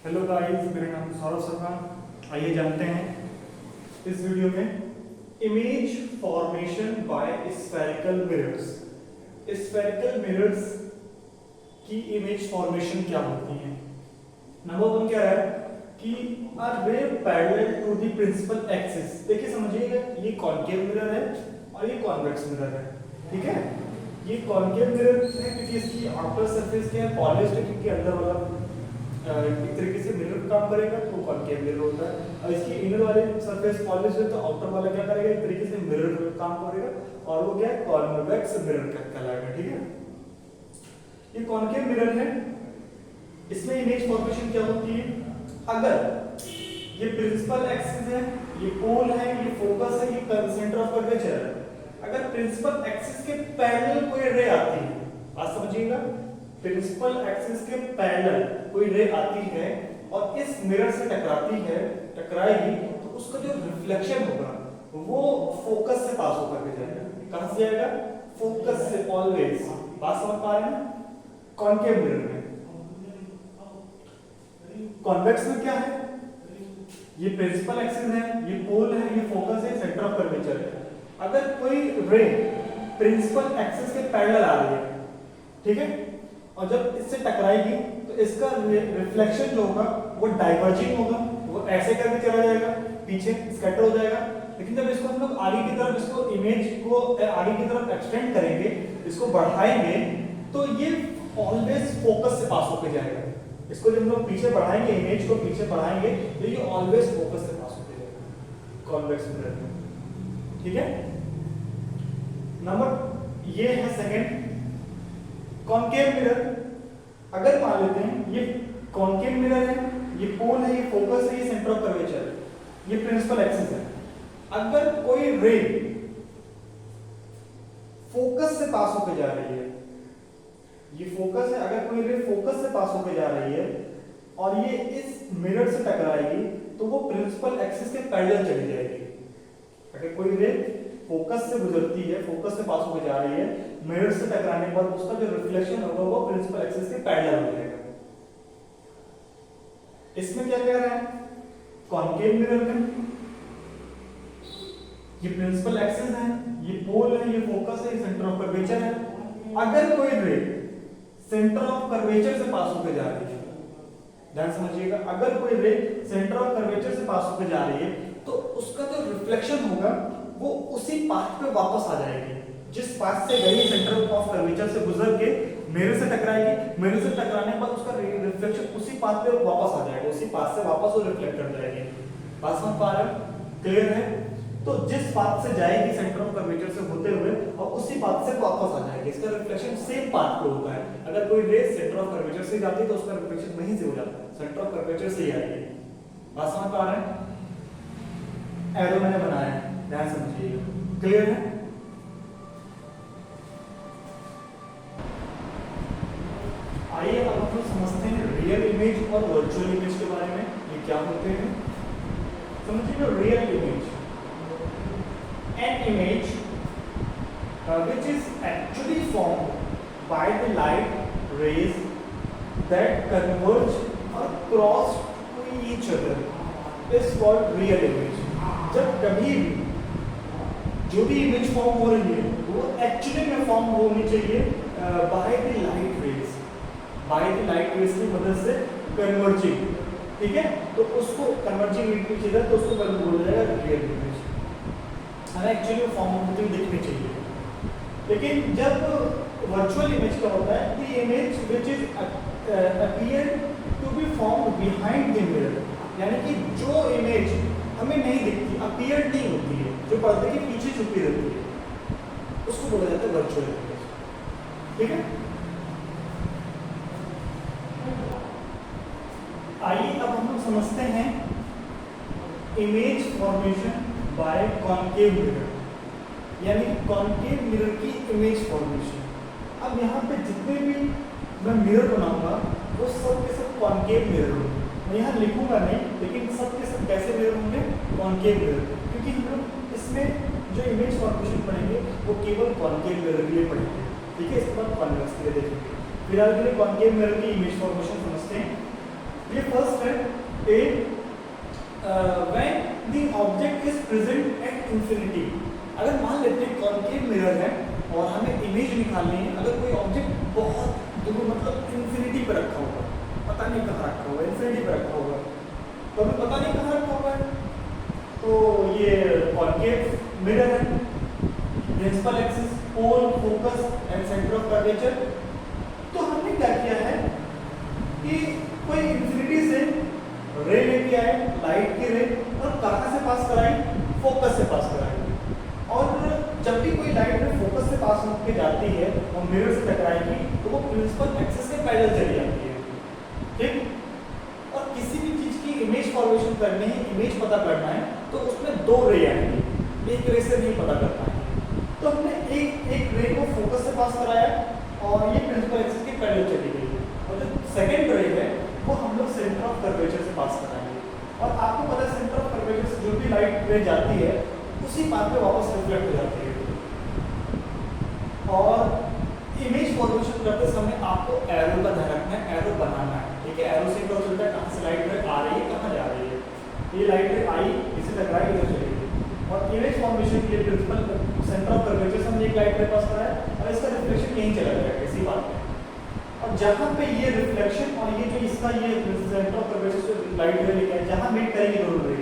Hello guys, मेरा नाम सौरभ शर्मा। आइए जानते हैं इस वीडियो में image formation by spherical mirrors. Spherical mirrors की इमेज फॉर्मेशन क्या होती है। नंबर 1 क्या है कि a ray parallel to the principal axis. देखिए समझिएगा, ये कॉनकेव मिरर है और ये कॉन्वेक्स मिरर है। ठीक है, ये कॉनकेव मिरर है क्योंकि इसकी आउटर सरफेस क्या है, पॉलिश्ड है, क्योंकि अंदर वाला एक तरीके से मिरर काम करेगा तो कॉनकेव मिरर होता है। और इसकी इनर वाली सरफेस पॉलिश है तो आउटर वाला क्या करेगा, एक तरीके से मिरर काम करेगा और वो क्या है, कॉन्वेक्स मिरर कहलाएगा। ठीक है, ये कॉनकेव मिरर है। इसमें इमेज फॉर्मेशन क्या होती है, अगर ये प्रिंसिपल एक्सिस है, ये पोल है, ये फोकस है, ये सेंटर ऑफ कर्वेचर है। अगर प्रिंसिपल एक्सिस के पैरेलल कोई रे आती है, बात समझिएगा, प्रिंसिपल एक्सिस के पैरेलल कोई रे आती है और इस मिरर से टकराएगी तो उसका जो रिफ्लेक्शन होगा वो फोकस से पास होकर के जाएगा। कहां से जाएगा, फोकस से। ऑलवेज बात समझ पा रहे हैं। कॉनकेव मिरर में, कॉन्वेक्स में क्या है, ये प्रिंसिपल एक्सिस है, ये पोल है, ये फोकस है, सेंटर ऑफ कर्वेचर है। अगर कोई रे प्रिंसिपल एक्सिस के पैरेलल आ रही है, ठीक है, और जब इससे टकराएगी तो इसका रिफ्लेक्शन जो होगा वो डाइवर्जिंग होगा, वो ऐसे करके चला जाएगा, पीछे स्कैटर हो जाएगा। लेकिन जब इसको हम लोग आगे की तरफ, इसको इमेज को आगे की तरफ एक्सटेंड करेंगे, इसको बढ़ाएंगे, तो ये ऑलवेज फोकस से पास होकर जाएगा। इसको जब हम लोग पीछे बढ़ाएंगे, इमेज को पीछे बढ़ाएंगे, तो ये ऑलवेज फोकस से पास होकर जाएगा कॉन्वेक्स मिरर में। ठीक है, नंबर ये है सेकंड कॉनकेव मिरर। अगर मान लेते हैं ये कॉनकेव मिरर है, ये पोल है, ये फोकस है, ये सेंटर ऑफ कर्वेचर है, ये प्रिंसिपल एक्सिस है। अगर कोई रे फोकस से पास होकर जा रही है, ये फोकस है, अगर कोई रे फोकस से पास होकर जा रही है और ये इस मिरर से टकराएगी तो वो प्रिंसिपल एक्सिस के पैरेलल चली जाएगी। अगर कोई रे फोकस से गुजरती है, फोकस से पास होकर जा रही है, मिरर से टकराने के बाद उसका जो रिफ्लेक्शन होगा वो प्रिंसिपल एक्सिस के पैरेलल हो जाएगा। इसमें क्या कह रहा है, कॉनकेव मिरर में ये प्रिंसिपल एक्सिस है, ये पोल है, ये फोकस है, ये सेंटर ऑफ कर्वेचर है। अगर कोई रे सेंटर ऑफ कर्वेचर से पास होकर जा रही है, ध्यान समझिएगा, अगर कोई रे सेंटर ऑफ कर्वेचर से पास होकर जा रही है तो उसका जो रिफ्लेक्शन होगा वो उसी पाथ पे वापस आ जाएगी, जिस पाथ से गई सेंटर ऑफ कर्वेचर से गुजर के मिरर से टकराएगी। मिरर से टकराने के बाद उसका रिफ्लेक्शन उसी पाथ पे वापस आ जाएगा, उसी पाथ से वापस वो रिफ्लेक्ट कर जाएगी। बात समझ पा रहे हैं, क्लियर है। तो जिस पाथ से जाएगी सेंटर ऑफ कर्वेचर से होते हुए और उसी पाथ से वापस आ जाएगी, इसका रिफ्लेक्शन सेम पाथ पे होता है। अगर कोई रे सेंटर ऑफ कर्वेचर से जाती है तो उसका रिफ्लेक्शन वहीं से हो जाता है, सेंटर ऑफ कर्वेचर से ही आएगी। बात समझ पा रहे हैं, एरो मैंने बनाया है, ध्यान समझिएगा, क्लियर है। आइए अब हम लोग समझते हैं रियल इमेज और वर्चुअल इमेज के बारे में, ये क्या होते हैं। समझिएगा, real image, an image which is actually formed by the light rays that converge or cross to each other is called real image। जब कभी भी जो भी इमेज फॉर्म हो रही है वो एक्चुअली में फॉर्म होनी चाहिए by the light rays, by the light rays की मदद से कन्वर्जिंग। ठीक है, तो उसको कन्वर्जिंग इमेज है तो उसको बोला जाएगा रियल इमेज। हमें एक्चुअली फॉर्म होती हुई दिखनी चाहिए। लेकिन जब वर्चुअल इमेज क्या होता है, the image which is appear to be formed behind the mirror, यानी कि जो इमेज हमें नहीं दिखती, अपीयर नहीं होती है, जो पर्दे के पीछे छुपी रहती है, उसको बोला जाता है वर्चुअल इमेज। ठीक है, आइए अब हम लोग समझते हैं image formation by concave mirror, यानी कॉनकेव मिरर की इमेज फॉर्मेशन। अब यहाँ पे जितने भी मैं मिरर बनाऊंगा वो सब के सब कॉनकेव मिरर होंगे। मैं यहाँ लिखूंगा नहीं, लेकिन सब के सब कैसे मिरर होंगे, कॉनकेव मिरर, क्योंकि हम लोग इसमें जो इमेज फॉर्मेशन पढ़ेंगे वो केवल कॉनकेव मिरर के लिए पढ़ेंगे। ठीक है, इसके बाद कॉन्वेक्स के लिए देखेंगे। फिलहाल के लिए कॉनकेव मिरर की इमेज फॉर्मेशन समझते हैं। ये फर्स्ट है इंफिनिटी। अगर मान लेते हैं कॉन्केव मिरर है और हमें इमेज निकालनी है, अगर कोई ऑब्जेक्ट बहुत दूर मतलब इंफिनिटी पे रखा होगा, पता नहीं कहाँ रखा होगा, इंफिनिटी पे रखा होगा, तो हमें पता नहीं कहाँ रखा हुआ है, तो ये कॉन्केव मिरर है। Principal axis, pole, focus and centre of curvature. तो हमने क्या किया है कि कोई इंफिनिटी से रे लेके आए, लाइट की रे, और कहाँ से पास कराई, फोकस से पास कराई। और जब भी कोई लाइट रे फोकस से पास होकर जाती है और मिरर से टकराएगी तो वो प्रिंसिपल एक्सिस के पैरेलल चली जाती है, ठीक। और किसी भी चीज की इमेज फॉर्मेशन करनी है, इमेज पता करना है, तो उसमें दो रे आएंगे, एक रे से नहीं पता कर पाएंगे। तो हमने एक रे को फोकस से पास कराया और ये प्रिंसिपल एक्सिस के पैरेलल चली गई, और जो सेकंड रे है वो हम लोग सेंटर ऑफ कर्वेचर से पास कराएंगे। और आपको पता है सेंटर ऑफ कर्वेचर से जो भी लाइट रे जाती है उसी पाथ पे वापस रिफ्लेक्ट हो जाती है। और इमेज फॉर्मेशन करते समय आपको एरो का ध्यान रखना है, एरो बनाना है, ठीक है। एरो से क्या चलता है, कहाँ से लाइट रे आ रही है, कहाँ जा रही है। ये लाइट रे आई, इसे टकराई, इधर चली गई। और इमेज फॉर्मेशन के लिए प्रिंसिपल सेंटर ऑफ कर्वेचर से हमने एक लाइट रे पास कराया और इसका रिफ्लेक्शन यहीं चला जाएगा, इसी बात पे। और जहाँ पे ये रिफ्लेक्शन और ये जो इसका ये सेंटर ऑफ कर्वेचर से लाइट रे लेके आए, जहाँ मीट करेंगे दोनों रे,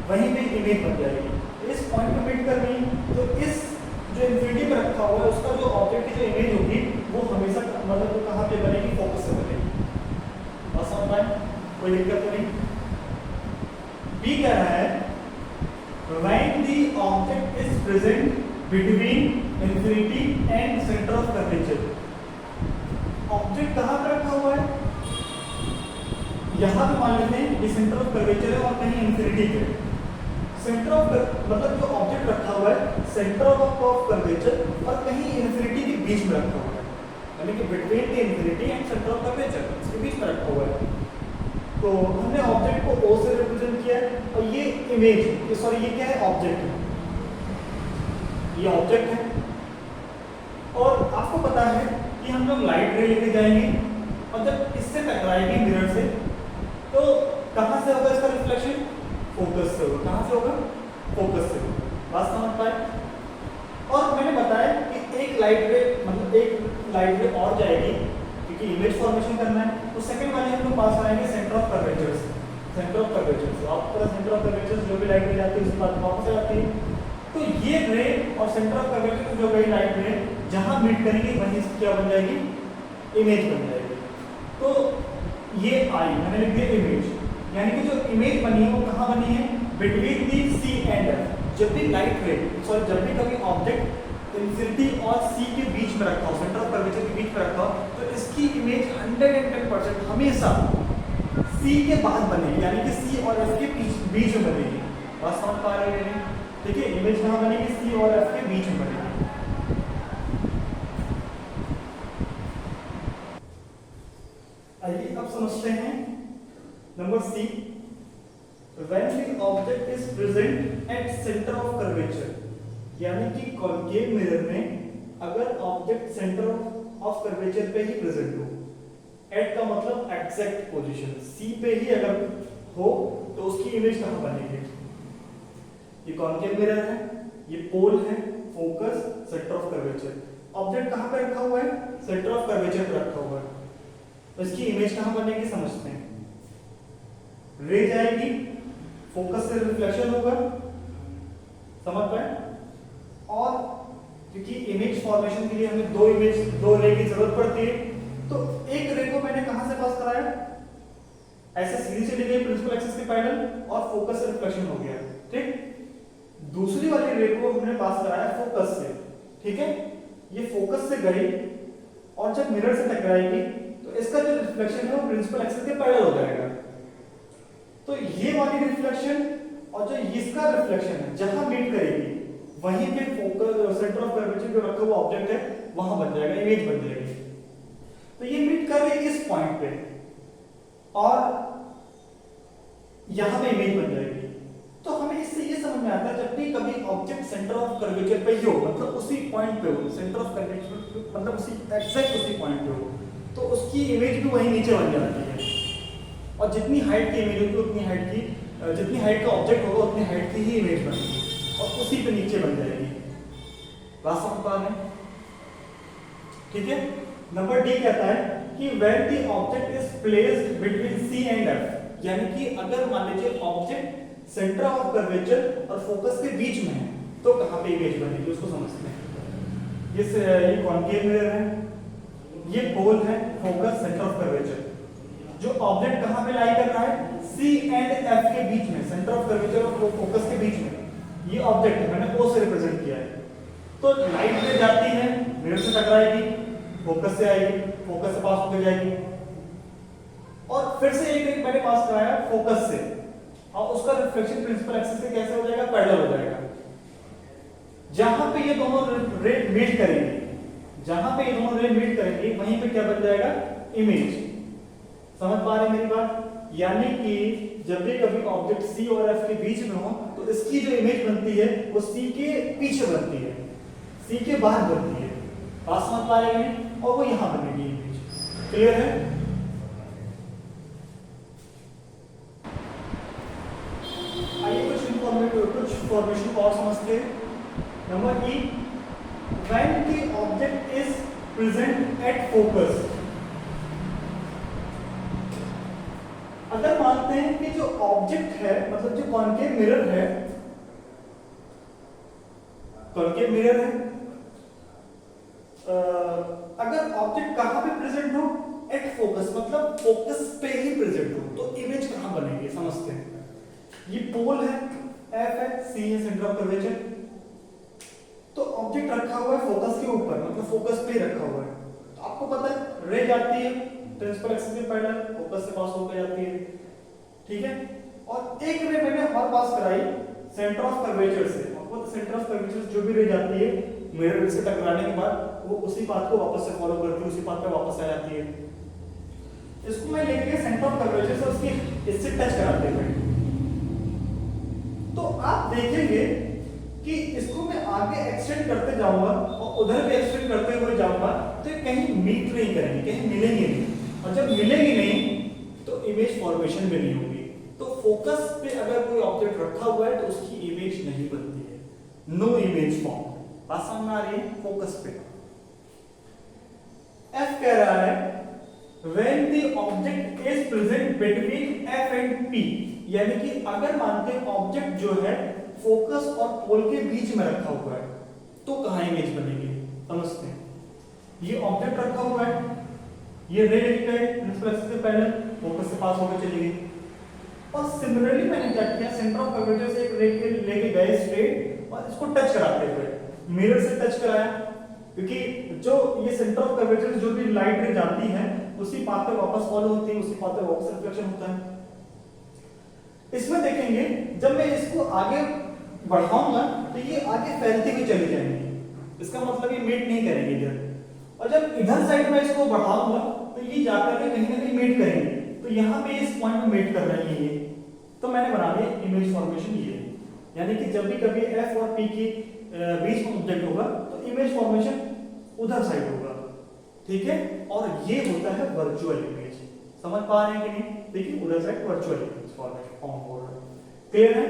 वहीं पे इमेज बन जाएगी। इस पॉइंट पे मीट कर रही, तो इस जो इंफिनिटी पे रखा हुआ है उसका जो ऑब्जेक्ट की जो इमेज होगी वो हमेशा मतलब तो कहाँ पे बनेगी, फोकस से बनेगी। बस समझ पाए, कोई दिक्कत तो नहीं। बी कह रहा है when the object is present between infinity and center of curvature। Object कहाँ पे रखा हुआ है, यहाँ पे मान लेते हैं ये सेंटर ऑफ कर्वेचर है और कहीं इंफिनिटी पे। सेंटर ऑफ मतलब जो ऑब्जेक्ट रखा हुआ है सेंटर ऑफ कर्वेचर और कहीं इंफिनिटी के बीच में रखा हुआ है, यानी कि between the infinity and centre of curvature, इसके बीच में रखा हुआ है। तो हमने ऑब्जेक्ट को O से रिप्रेजेंट किया है और ये इमेज, सॉरी ये क्या है, ऑब्जेक्ट है, ये ऑब्जेक्ट है। और आपको पता है कि हम लोग लाइट रे लेके जाएंगे और जब इससे टकराएगी मिरर से तो कहाँ से होगा इसका रिफ्लेक्शन, फोकस से होगा। कहाँ से होगा, फोकस से होगा। बात समझ पाए। और मैंने बताया कि एक लाइट रे मतलब एक लाइट रे और जाएगी क्योंकि इमेज फॉर्मेशन करना है, तो सेकंड वाले हम लोग पास आएंगे सेंटर ऑफ कर्वेचर से। सेंटर ऑफ कर्वेचर से आपको पता सेंटर ऑफ कर्वेचर से जो भी लाइट रे जाती है उसके बाद वापस आ जाती है। तो ये रे और सेंटर ऑफ कर्वेचर से जो गई लाइट रे जहां मीट करेंगे वहीं क्या बन जाएगी, इमेज बन जाएगी। तो ये आई मैंने लिख दिया इमेज, यानी कि जो इमेज बनी है वो कहाँ बनी है, between the C and F. जब भी लाइट रे सॉरी जब भी कभी ऑब्जेक्ट इंफिनिटी और सी के बीच में रखा हो, सेंटर ऑफ कर्वेचर के बीच में रखा हो, तो इसकी इमेज 110% हमेशा सी के बाद बनेगी, यानी कि सी और एफ के बीच में बनेगी। बात समझ पा रहे हैं, ठीक है। इमेज कहाँ बनेगी, सी और एफ के बीच में बनेगी। आइए अब समझते हैं number C, when the object is present at center of curvature, यानी कि कॉन्केव मिरर में अगर ऑब्जेक्ट सेंटर ऑफ कर्वेचर पे ही प्रेजेंट हो, एट का मतलब एग्जैक्ट पोजीशन, सी पे ही अगर हो तो उसकी इमेज कहाँ बनेगी, ये कॉन्केव मिरर है, ये पोल है, focus, centre of curvature. Object कहाँ पे रखा हुआ है, सेंटर ऑफ कर्वेचर पे रखा हुआ है, तो इसकी इमेज कहाँ बनेगी समझते हैं। रे जाएगी, फोकस से रिफ्लेक्शन होगा, समझ पाए। और क्योंकि इमेज फॉर्मेशन के लिए हमें दो रे की जरूरत पड़ती है, तो एक रे को मैंने कहां से पास कराया, ऐसे सीधी चली गई प्रिंसिपल एक्सिस के पैरेलल और फोकस से रिफ्लेक्शन हो गया, ठीक। दूसरी वाली रे को हमने पास कराया फोकस से, ठीक है। ये फोकस से गई और जब मिरर से टकराएगी तो इसका जो रिफ्लेक्शन है वो प्रिंसिपल एक्सिस के पैरेलल हो जाएगा। तो ये वाली रिफ्लेक्शन और जो इसका रिफ्लेक्शन है जहां मीट करेगी वहीं पे फोकस सेंटर ऑफ कर्वेचर जो रखा हुआ ऑब्जेक्ट है वहां बन जाएगा, इमेज बन जाएगी। तो ये मीट कर रही है इस पॉइंट पे और यहां पे इमेज बन जाएगी। तो हमें इससे ये समझ में आता है जब भी कभी ऑब्जेक्ट सेंटर ऑफ कर्वेचर पे ही हो, मतलब उसी पॉइंट पे हो, सेंटर ऑफ कर्वेचर मतलब उसी एग्जैक्ट उसी पॉइंट पे हो, तो उसकी इमेज भी वहीं नीचे बन जाती है। और जितनी हाइट की इमेज होगी उतनी हाइट की जितनी हाइट का ऑब्जेक्ट होगा उतनी हाइट की ही इमेज बनेगी। और उसी पे नीचे बन जाएगी। बात समझ पा रहे हैं? ठीक है। नंबर डी कहता है कि when the object is placed between C and F, यानी कि अगर मान लीजिए ऑब्जेक्ट सेंटर ऑफ कर्वेचर और फोकस के बीच में है तो कहां पे इमेज बनेगी उसको समझते हैं। ये कॉन्केव मिरर है, ये पोल है, फोकस सेंटर ऑफ कर्वेचर। जो ऑब्जेक्ट कहां पे लाई कर रहा है? C एंड F के बीच में, सेंटर ऑफ कर्वेचर और फोकस के बीच में। ये ऑब्जेक्ट है, मैंने O से रिप्रेजेंट किया है। तो लाइट में जाती है, मिरर से टकराएगी, फोकस से आएगी, फोकस से पास होकर जाएगी, और फिर से एक मैंने पास कराया फोकस से, और उसका रिफ्लेक्शन प्रिंसिपल एक्सिस से कैसे हो जाएगा? पैरेलल हो जाएगा। जहां पे ये दोनों रे मीट करेंगे, जहां पे ये दोनों रे मीट करेंगे, वहीं पे क्या बन जाएगा? इमेज। समझ पा रहे हैं मेरी बात? यानी कि जब भी कभी ऑब्जेक्ट C और F के बीच में हो तो इसकी जो इमेज बनती है वो C के पीछे बनती है, C के बाहर बनती है। बात समझ पा रहे हैं? और वो यहां बनेगी इमेज। क्लियर है? आइए कुछ फॉर्मेशन और समझते हैं। Number E, when the object is present at focus, अगर मानते हैं कि जो ऑब्जेक्ट है, मतलब जो कॉन्केव मिरर है, कॉन्केव मिरर है, अगर ऑब्जेक्ट कहां पे प्रेजेंट हो? एट फोकस, मतलब फोकस पे ही प्रेजेंट हो, तो इमेज कहां बनेगी समझते हैं। ये पोल है, F है, C है सेंटर ऑफ कर्वेचर, तो ऑब्जेक्ट रखा हुआ है फोकस के ऊपर, मतलब फोकस पे रखा हुआ है। तो आपको पता है रे जाती है प्रिंसिपल एक्सिस के पैरेलल, फोकस से पास होकर जाती है, ठीक है। और एक रे मैंने और पास कराई सेंटर ऑफ कर्वेचर से, आपको सेंटर ऑफ कर्वेचर जो भी रे जाती है मिरर से टकराने के बाद वो उसी पाथ को वापस से फॉलो करती है, उसी पाथ पे वापस आ जाती है। इसको मैं लेके सेंटर ऑफ कर्वेचर से उसकी इससे टच कराते हैं, तो आप देखेंगे कि इसको मैं आगे एक्सटेंड करते जाऊंगा और उधर भी एक्सटेंड करते हुए जाऊंगा, तो ये कहीं मीट नहीं करेंगे, कहीं मिलेंगे नहीं, और जब मिलेंगे नहीं तो इमेज फॉर्मेशन भी नहीं होगी। तो फोकस पे अगर कोई ऑब्जेक्ट रखा हुआ है तो उसकी इमेज नहीं बनती है, नो इमेज फॉर्म। बात समझ में आ रही है? फोकस पे F कह रहा है when the object is present between F and P, यानी कि अगर मानते हैं ऑब्जेक्ट जो है फोकस और पोल के बीच में रखा हुआ है तो कहां इमेज बनेगी समझते हैं। ये ऑब्जेक्ट रखा हुआ है, ये रे गई प्रिंसिपल एक्सिस से पैरेलल, फोकस से पास होकर चली गई, और सिमिलरली मैंने क्या किया, सेंटर ऑफ कर्वेचर से एक रे लेके गए स्ट्रेट और इसको टच कराते हुए मिरर से टच कराया, क्योंकि जो ये सेंटर ऑफ कर्वेचर जो भी लाइट रे जाती है उसी पाथ पे वापस फॉलो होती है, उसी पाथ पे वापस रिफ्लेक्शन होता है। इसमें देखेंगे जब मैं इसको आगे बढ़ाऊंगा तो ये आगे फैलती हुई चली जाएंगी, इसका मतलब ये मीट नहीं करेंगे इधर, और जब इधर साइड में इसको बढ़ाऊंगा तो ये जाकर के कहीं ना कहीं मीट करेंगे, तो यहाँ पे इस पॉइंट में मीट कर रही है ये, तो मैंने बना दिया इमेज फॉर्मेशन ये, यानी कि जब भी कभी F और P की बीच में ऑब्जेक्ट होगा तो इमेज फॉर्मेशन उधर साइड होगा, ठीक है। और ये होता है वर्चुअल इमेज। समझ पा रहे हैं कि नहीं? देखिए उधर side virtual image formation form हो रहा है। क्लियर है?